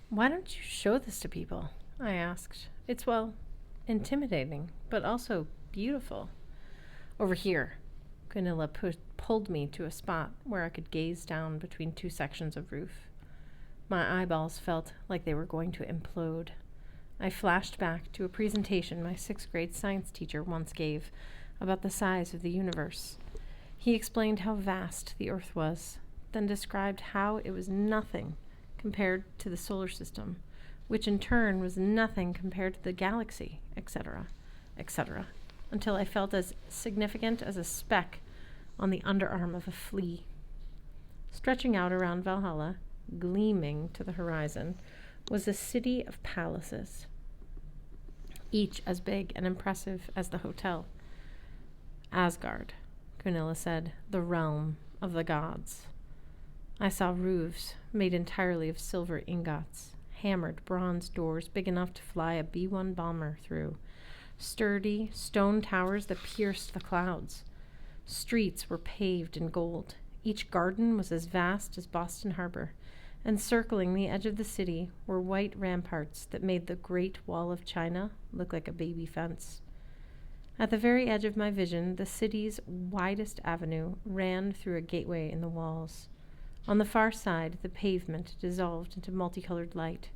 Why don't you show this to people? I asked. It's, well, intimidating, but also beautiful. Over here. Gunilla pulled me to a spot where I could gaze down between two sections of roof. My eyeballs felt like they were going to implode. I flashed back to a presentation my sixth grade science teacher once gave about the size of the universe. He explained how vast the Earth was, then described how it was nothing compared to the solar system, which in turn was nothing compared to the galaxy, etc., etc., until I felt as significant as a speck on the underarm of a flea. Stretching out around Valhalla, gleaming to the horizon, was a city of palaces, each as big and impressive as the hotel. Asgard, Gunilla said, the realm of the gods. I saw roofs made entirely of silver ingots, hammered bronze doors big enough to fly a B-1 bomber through, sturdy stone towers that pierced the clouds. Streets were paved in gold. Each garden was as vast as Boston Harbor, and circling the edge of the city were white ramparts that made the Great Wall of China look like a baby fence. At the very edge of my vision, the city's widest avenue ran through a gateway in the walls. On the far side, the pavement dissolved into multicolored light,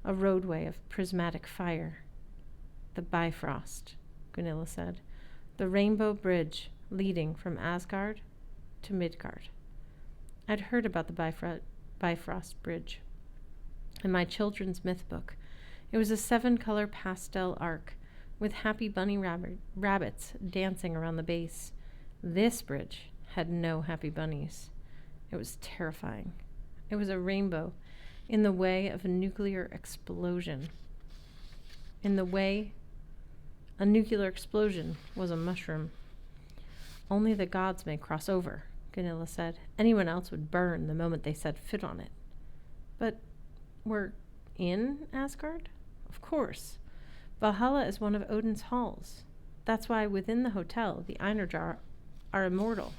a roadway of prismatic fire. The Bifrost, Gunilla said, the rainbow bridge leading from Asgard to Midgard. I'd heard about the Bifrost Bridge in my children's myth book. It was a 7-color pastel arc with happy bunny rabbits dancing around the base. This bridge had no happy bunnies. It was terrifying. It was a rainbow in the way of a nuclear explosion. In the way a nuclear explosion was a mushroom. Only the gods may cross over, Gunilla said. Anyone else would burn the moment they set foot on it. But we're in Asgard? Of course. Valhalla is one of Odin's halls. That's why within the hotel, the Einarjar are immortal.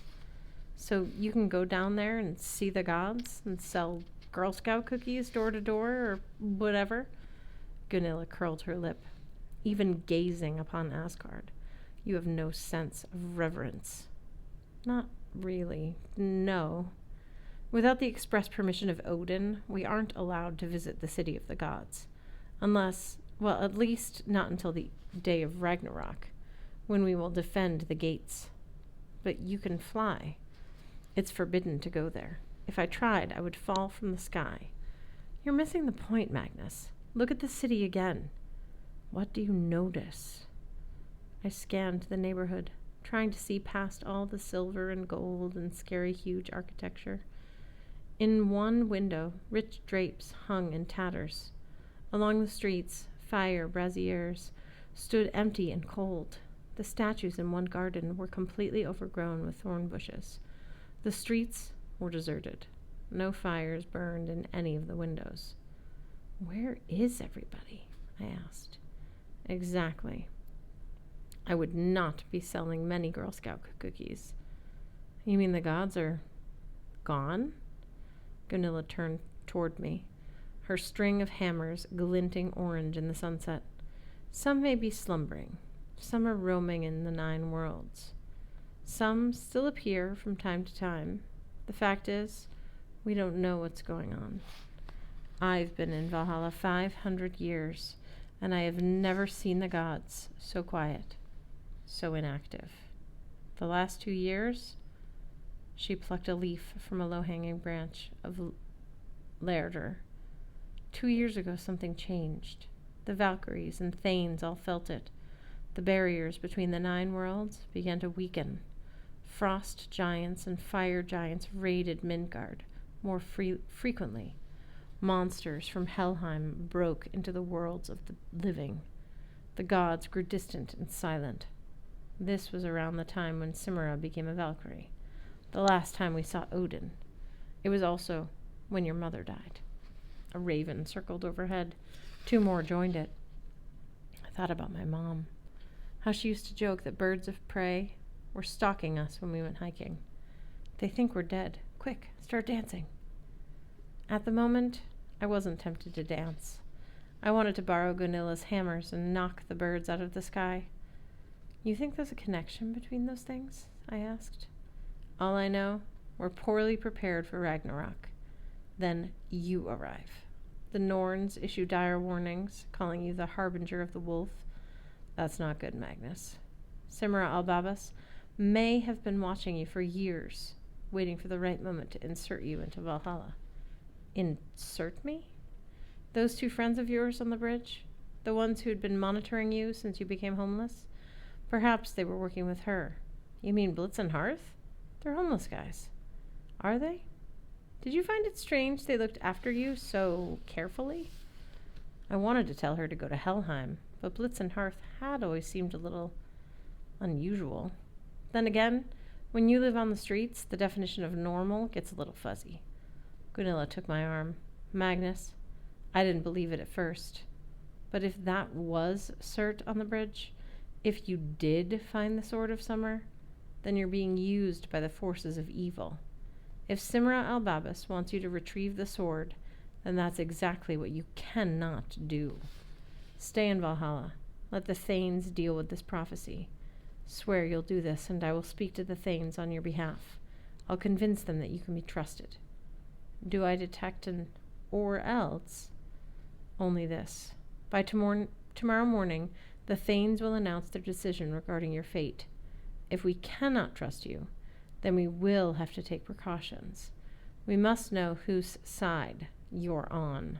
So you can go down there and see the gods and sell Girl Scout cookies door to door or whatever. Gunilla curled her lip. Even gazing upon Asgard, you have no sense of reverence. Not really, no. Without the express permission of Odin, we aren't allowed to visit the city of the gods. Unless, well, at least not until the day of Ragnarok, when we will defend the gates. But you can fly. It's forbidden to go there. If I tried, I would fall from the sky. You're missing the point, Magnus. Look at the city again. What do you notice? I scanned the neighborhood, trying to see past all the silver and gold and scary huge architecture. In one window, rich drapes hung in tatters. Along the streets, fire braziers stood empty and cold. The statues in one garden were completely overgrown with thorn bushes. The streets were deserted. No fires burned in any of the windows. Where is everybody? I asked. Exactly. I would not be selling many Girl Scout cookies. You mean the gods are gone? Gunilla turned toward me, her string of hammers glinting orange in the sunset. Some may be slumbering. Some are roaming in the 9 worlds. Some still appear from time to time. The fact is, we don't know what's going on. I've been in Valhalla 500 years, and I have never seen the gods so quiet, so inactive. The last 2 years, she plucked a leaf from a low-hanging branch of Lærder. 2 years ago, something changed. The Valkyries and Thanes all felt it. The barriers between the 9 worlds began to weaken. Frost giants and fire giants raided Midgard more frequently. Monsters from Helheim broke into the worlds of the living. The gods grew distant and silent. This was around the time when Simera became a Valkyrie. The last time we saw Odin. It was also when your mother died. A raven circled overhead. 2 more joined it. I thought about my mom. How she used to joke that birds of prey were stalking us when we went hiking. They think we're dead. Quick, start dancing. At the moment, I wasn't tempted to dance. I wanted to borrow Gunilla's hammers and knock the birds out of the sky. You think there's a connection between those things? I asked. All I know, we're poorly prepared for Ragnarok. Then you arrive. The Norns issue dire warnings, calling you the harbinger of the wolf. That's not good, Magnus. Simra Albabas may have been watching you for years, waiting for the right moment to insert you into Valhalla. Insert me? Those two friends of yours on the bridge? The ones who had been monitoring you since you became homeless? Perhaps they were working with her. You mean Blitz and Hearth? They're homeless guys. Are they? Did you find it strange they looked after you so carefully? I wanted to tell her to go to Helheim, but Blitz and Hearth had always seemed a little unusual. Then again, when you live on the streets, the definition of normal gets a little fuzzy. Gunilla took my arm. Magnus, I didn't believe it at first. But if that was Surt on the bridge, if you did find the Sword of Summer, then you're being used by the forces of evil. If Simra Albabas wants you to retrieve the sword, then that's exactly what you cannot do. Stay in Valhalla. Let the Thanes deal with this prophecy. Swear you'll do this, and I will speak to the Thanes on your behalf. I'll convince them that you can be trusted. Do I detect an or else? Only this. By tomorrow morning, the Thanes will announce their decision regarding your fate. If we cannot trust you, then we will have to take precautions. We must know whose side you're on.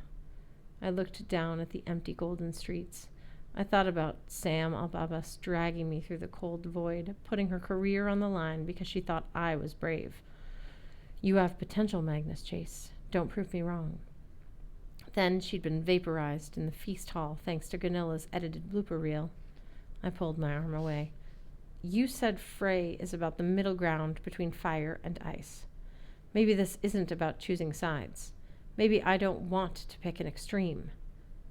I looked down at the empty golden streets. I thought about Sam Albabas dragging me through the cold void, putting her career on the line because she thought I was brave. You have potential, Magnus Chase. Don't prove me wrong. Then she'd been vaporized in the feast hall thanks to Gunilla's edited blooper reel. I pulled my arm away. You said Frey is about the middle ground between fire and ice. Maybe this isn't about choosing sides. Maybe I don't want to pick an extreme.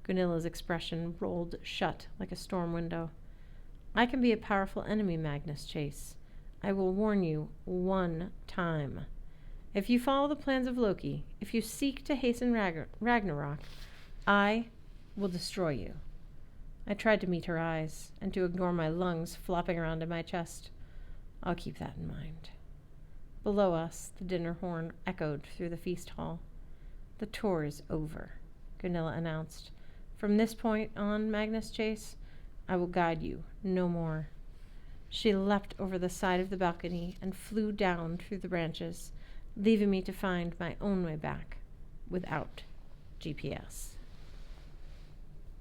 Gunilla's expression rolled shut like a storm window. I can be a powerful enemy, Magnus Chase. I will warn you one time. If you follow the plans of Loki, if you seek to hasten Ragnarok, I will destroy you. I tried to meet her eyes and to ignore my lungs flopping around in my chest. I'll keep that in mind. Below us, the dinner horn echoed through the feast hall. The tour is over, Gunilla announced. From this point on, Magnus Chase, I will guide you no more. She leapt over the side of the balcony and flew down through the branches, leaving me to find my own way back without GPS.